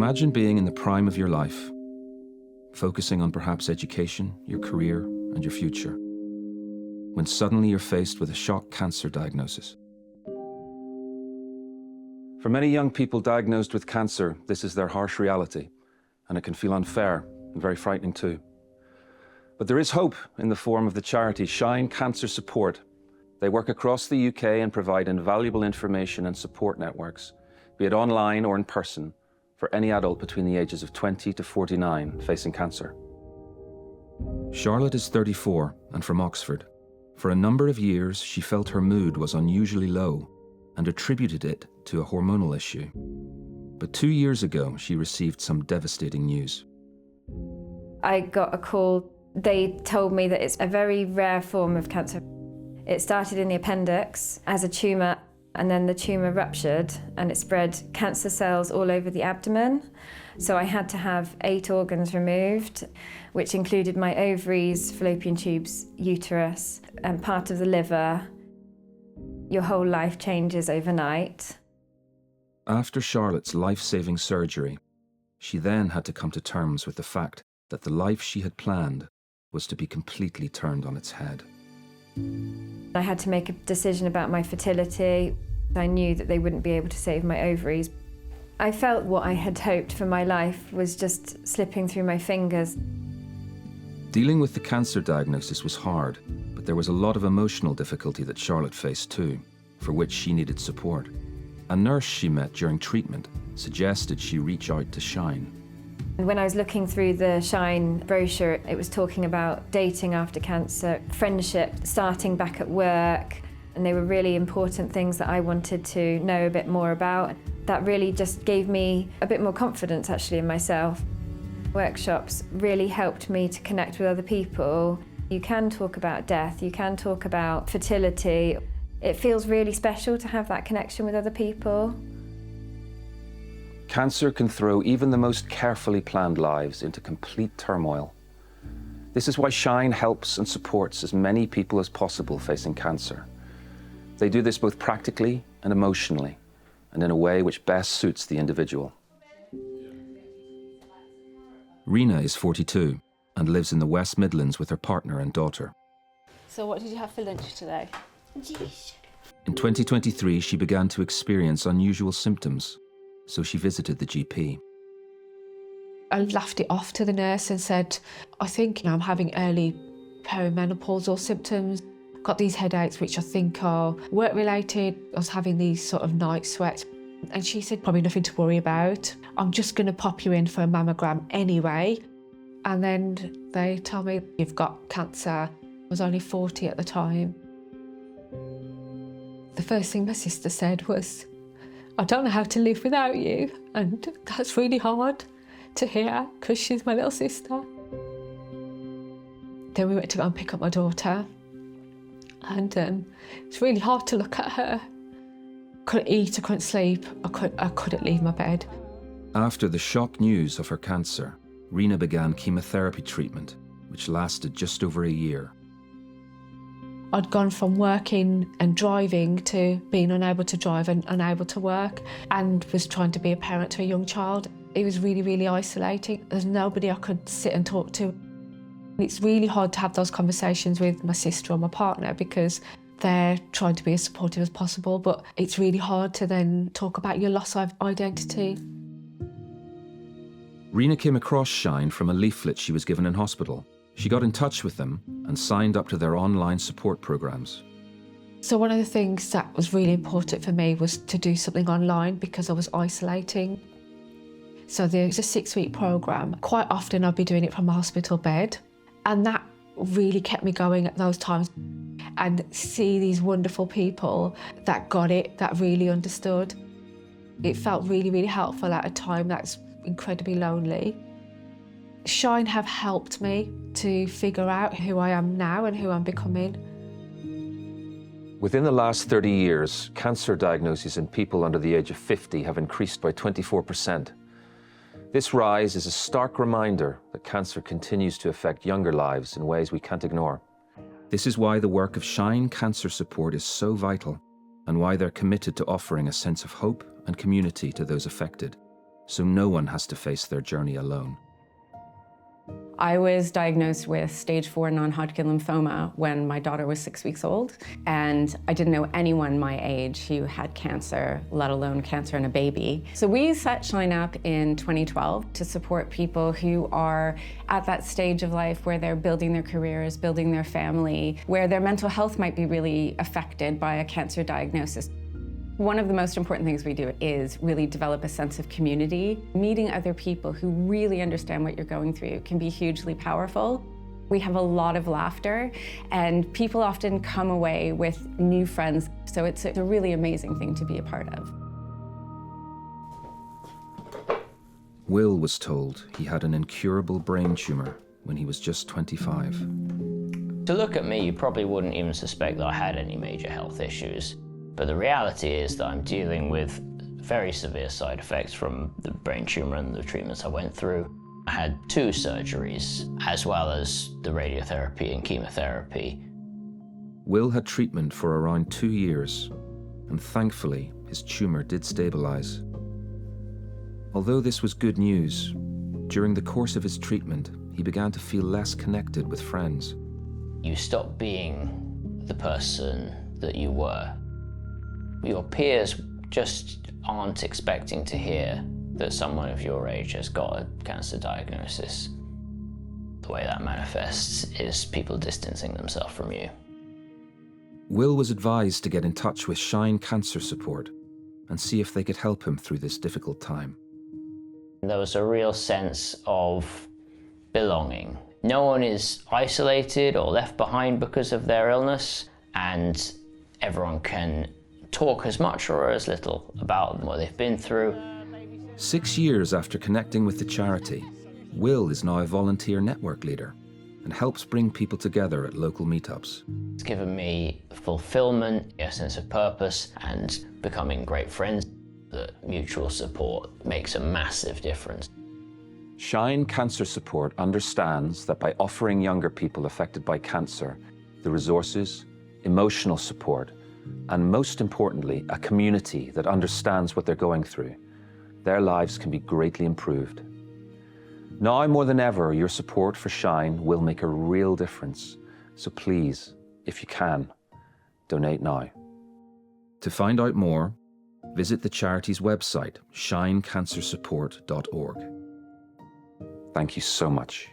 Imagine being in the prime of your life, focusing on perhaps education, your career, and your future, when suddenly you're faced with a shock cancer diagnosis. For many young people diagnosed with cancer, this is their harsh reality, and it can feel unfair and very frightening too. But there is hope in the form of the charity Shine Cancer Support. They work across the UK and provide invaluable information and support networks, be it online or in person, for any adult between the ages of 20 to 49 facing cancer. Charlotte is 34 and from Oxford. For a number of years, she felt her mood was unusually low and attributed it to a hormonal issue. But 2 years ago, she received some devastating news. I got a call. They told me that it's a very rare form of cancer. It started in the appendix as a tumour, and then the tumour ruptured and it spread cancer cells all over the abdomen. So I had to have 8 organs removed, which included my ovaries, fallopian tubes, uterus, and part of the liver. Your whole life changes overnight. After Charlotte's life-saving surgery, she then had to come to terms with the fact that the life she had planned was to be completely turned on its head. I had to make a decision about my fertility. I knew that they wouldn't be able to save my ovaries. I felt what I had hoped for my life was just slipping through my fingers. Dealing with the cancer diagnosis was hard, but there was a lot of emotional difficulty that Charlotte faced too, for which she needed support. A nurse she met during treatment suggested she reach out to Shine. When I was looking through the Shine brochure, it was talking about dating after cancer, friendship, starting back at work, and they were really important things that I wanted to know a bit more about. That really just gave me a bit more confidence actually in myself. Workshops really helped me to connect with other people. You can talk about death, you can talk about fertility. It feels really special to have that connection with other people. Cancer can throw even the most carefully planned lives into complete turmoil. This is why Shine helps and supports as many people as possible facing cancer. They do this both practically and emotionally, and in a way which best suits the individual. Rena is 42 and lives in the West Midlands with her partner and daughter. So what did you have for lunch today? In 2023, she began to experience unusual symptoms, so she visited the GP. I laughed it off to the nurse and said, I think I'm having early perimenopausal symptoms. Got these headaches which I think are work-related. I was having these sort of night sweats. And she said, probably nothing to worry about. I'm just going to pop you in for a mammogram anyway. And then they tell me, you've got cancer. I was only 40 at the time. The first thing my sister said was, I don't know how to live without you. And that's really hard to hear because she's my little sister. Then we went to go and pick up my daughter. And it's really hard to look at her. Couldn't eat, I couldn't sleep, I couldn't leave my bed. After the shock news of her cancer, Rena began chemotherapy treatment, which lasted just over a year. I'd gone from working and driving to being unable to drive and unable to work, and was trying to be a parent to a young child. It was really, really isolating. There's nobody I could sit and talk to. It's really hard to have those conversations with my sister or my partner because they're trying to be as supportive as possible, but it's really hard to then talk about your loss of identity. Rena came across Shine from a leaflet she was given in hospital. She got in touch with them and signed up to their online support programs. So one of the things that was really important for me was to do something online because I was isolating. So there's a 6-week program. Quite often I'd be doing it from a hospital bed, and that really kept me going at those times. And see these wonderful people that got it, that really understood. It felt really, really helpful at a time that's incredibly lonely. Shine have helped me to figure out who I am now and who I'm becoming. Within the last 30 years, cancer diagnoses in people under the age of 50 have increased by 24%. This rise is a stark reminder that cancer continues to affect younger lives in ways we can't ignore. This is why the work of Shine Cancer Support is so vital, and why they're committed to offering a sense of hope and community to those affected. so no one has to face their journey alone. I was diagnosed with stage 4 non-Hodgkin lymphoma when my daughter was 6 weeks old, and I didn't know anyone my age who had cancer, let alone cancer in a baby. So we set Shine up in 2012 to support people who are at that stage of life where they're building their careers, building their family, where their mental health might be really affected by a cancer diagnosis. One of the most important things we do is really develop a sense of community. Meeting other people who really understand what you're going through can be hugely powerful. We have a lot of laughter, and people often come away with new friends, so it's a really amazing thing to be a part of. Will was told he had an incurable brain tumour when he was just 25. To look at me, you probably wouldn't even suspect that I had any major health issues. But the reality is that I'm dealing with very severe side effects from the brain tumour and the treatments I went through. I had 2 surgeries, as well as the radiotherapy and chemotherapy. Will had treatment for around 2 years, and thankfully his tumour did stabilise. Although this was good news, during the course of his treatment, he began to feel less connected with friends. You stop being the person that you were. Your peers just aren't expecting to hear that someone of your age has got a cancer diagnosis. The way that manifests is people distancing themselves from you. Will was advised to get in touch with Shine Cancer Support and see if they could help him through this difficult time. There was a real sense of belonging. No one is isolated or left behind because of their illness, and everyone can talk as much or as little about what they've been through. 6 years after connecting with the charity, Will is now a volunteer network leader and helps bring people together at local meetups. It's given me fulfillment, a sense of purpose, and becoming great friends. The mutual support makes a massive difference. Shine Cancer Support understands that by offering younger people affected by cancer the resources, emotional support, and most importantly, a community that understands what they're going through, their lives can be greatly improved. Now more than ever, your support for Shine will make a real difference. So please, if you can, donate now. To find out more, visit the charity's website, shinecancersupport.org. Thank you so much.